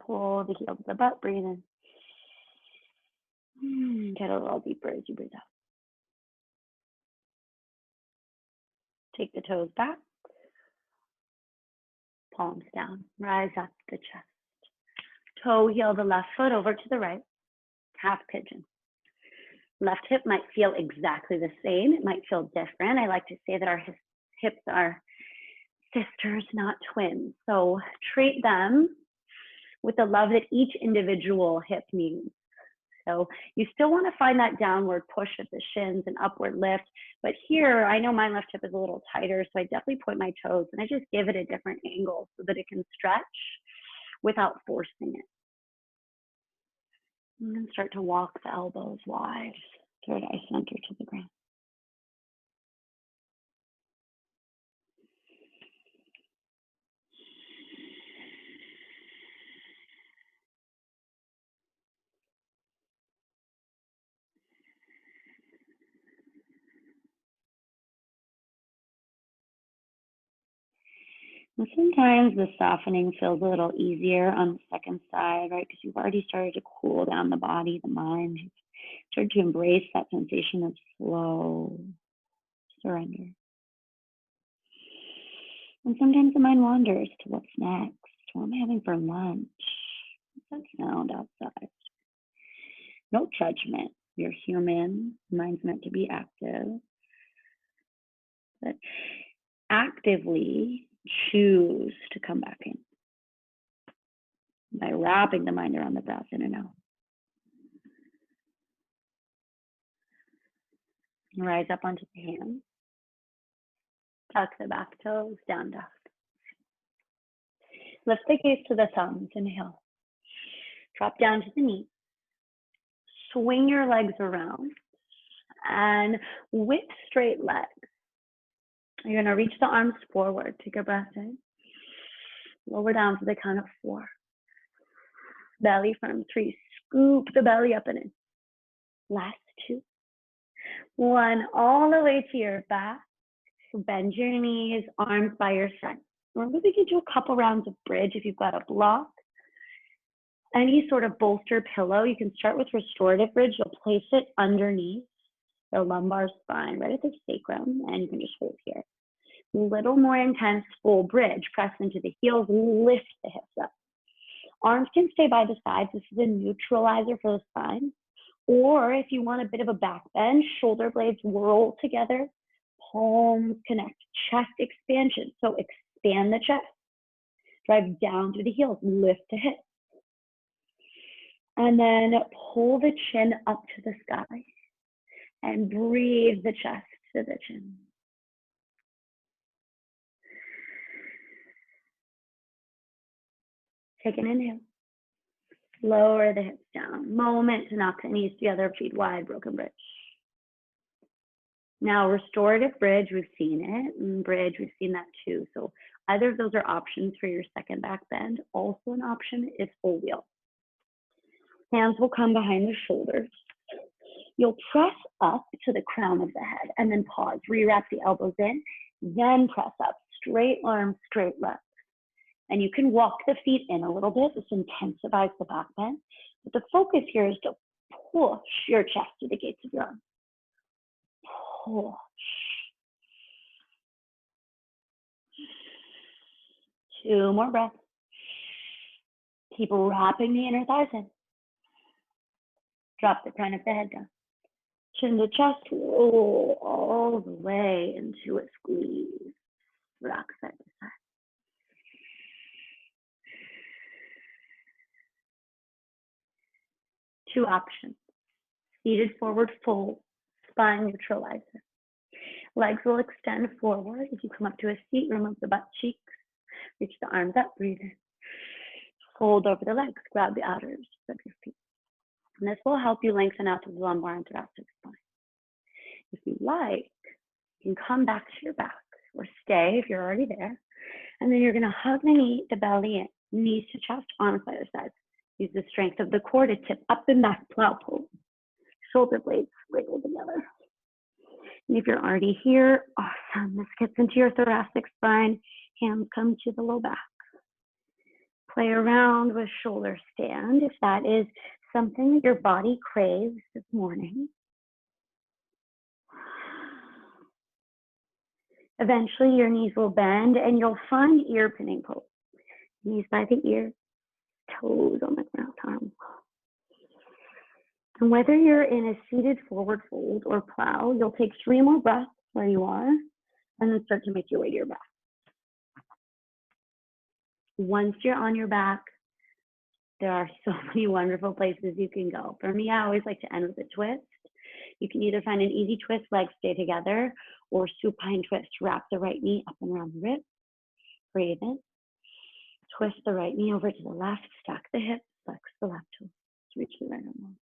Pull the heel to the butt, breathe in. Get a little deeper as you breathe out. Take the toes back. Palms down. Rise up the chest. Toe heel the left foot over to the right. Half pigeon. Left hip might feel exactly the same. It might feel different. I like to say that our hips are sisters, not twins. So treat them with the love that each individual hip needs. So you still want to find that downward push at the shins and upward lift. But here, I know my left hip is a little tighter, so I definitely point my toes and I just give it a different angle so that it can stretch without forcing it. And then start to walk the elbows wide, third eye center to the ground. And sometimes the softening feels a little easier on the second side, right? Because you've already started to cool down the body, the mind. You've started to embrace that sensation of slow surrender. And sometimes the mind wanders to what's next. What am I having for lunch? What's that sound outside? No judgment. You're human. Mind's meant to be active. But actively choose to come back in by wrapping the mind around the breath in and out. Rise up onto the hands. Tuck the back toes, down dog. Lift the gaze to the thumbs, inhale. Drop down to the knee. Swing your legs around and with straight legs, you're gonna reach the arms forward. Take a breath in. Lower down for the count of 4. Belly firm, 3. Scoop the belly up and in. Last 2. 1, all the way to your back. Bend your knees, arms by your side. Remember, we can do a couple rounds of bridge if you've got a block. Any sort of bolster pillow, you can start with restorative bridge. You'll place it underneath the lumbar spine, right at the sacrum, and you can just hold here. A little more intense full bridge. Press into the heels, lift the hips up. Arms can stay by the sides. This is a neutralizer for the spine. Or if you want a bit of a back bend, shoulder blades whirl together, palms connect, chest expansion. So expand the chest. Drive down through the heels, lift the hips. And then pull the chin up to the sky and breathe the chest to the chin. Take an inhale. Lower the hips down. Moment to knock the knees together, feet wide, broken bridge. Now, restorative bridge, we've seen it. And bridge, we've seen that too. So either of those are options for your second back bend. Also an option is full wheel. Hands will come behind the shoulders. You'll press up to the crown of the head and then pause. Rewrap the elbows in, then press up. Straight arms, straight legs. And you can walk the feet in a little bit. This intensifies the back bend. But the focus here is to push your chest to the gates of your arms. Push. 2 more breaths. Keep wrapping the inner thighs in. Drop the crown of the head down. Chin to chest, roll all the way into a squeeze. Rock side to side. two options: seated forward fold, spine neutralizer. Legs will extend forward. As you come up to a seat, remove the butt cheeks, reach the arms up, breathe in. Fold over the legs, grab the outer edges of your feet. And this will help you lengthen out the lumbar and thoracic spine. If you like, you can come back to your back or stay if you're already there. And then you're gonna hug the knee, the belly in, knees to chest, arms by the sides. Use the strength of the core to tip up and back, plow pose. Shoulder blades wiggle together. And if you're already here, awesome. This gets into your thoracic spine. Hands come to the low back. Play around with shoulder stand if that is something that your body craves this morning. Eventually your knees will bend and you'll find ear pinning pose. Knees by the ear, toes on the ground, arms. And whether you're in a seated forward fold or plow, you'll take 3 more breaths where you are and then start to make your way to your back. Once you're on your back, there are so many wonderful places you can go. For me, I always like to end with a twist. You can either find an easy twist, legs stay together, or supine twist. Wrap the right knee up and around the ribs. Breathe in. Twist the right knee over to the left, stack the hips, flex the left toe, reach the right arm.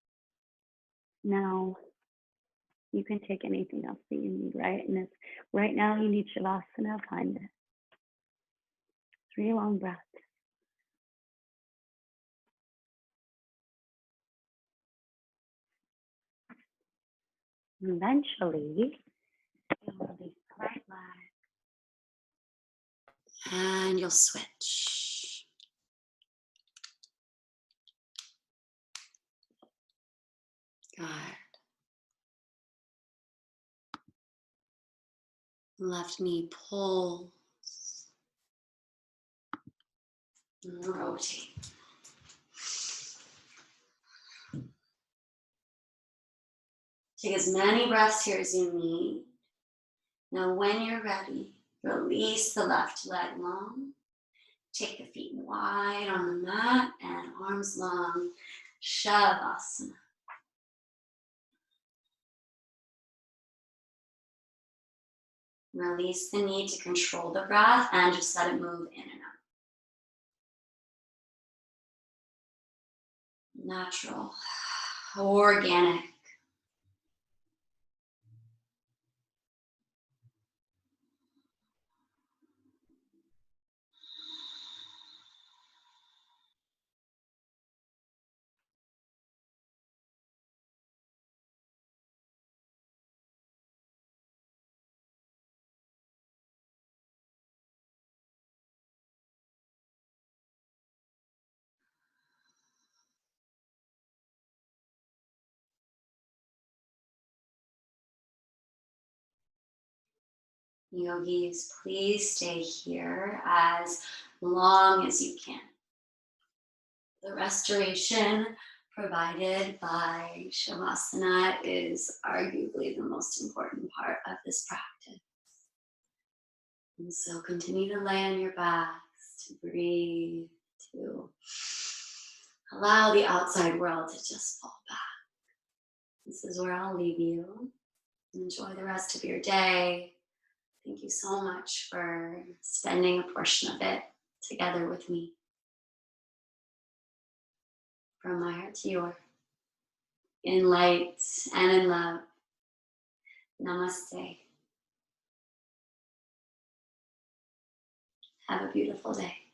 Now, you can take anything else that you need, right? And if right now you need Shavasana, find it. 3 long breaths. And eventually, you'll release the right leg.
And you'll switch. Good. Left knee pulls. And rotate. Take as many breaths here as you need. Now, when you're ready, release the left leg long. Take the feet wide on the mat and arms long. Shavasana. Release the need to control the breath and just let it move in and out. Natural, organic. Yogis, please stay here as long as you can. The restoration provided by Shavasana is arguably the most important part of this practice. And so continue to lay on your backs, to breathe, to allow the outside world to just fall back. This is where I'll leave you. Enjoy the rest of your day. Thank you so much for spending a portion of it together with me. From my heart to yours, in light and in love. Namaste. Have a beautiful day.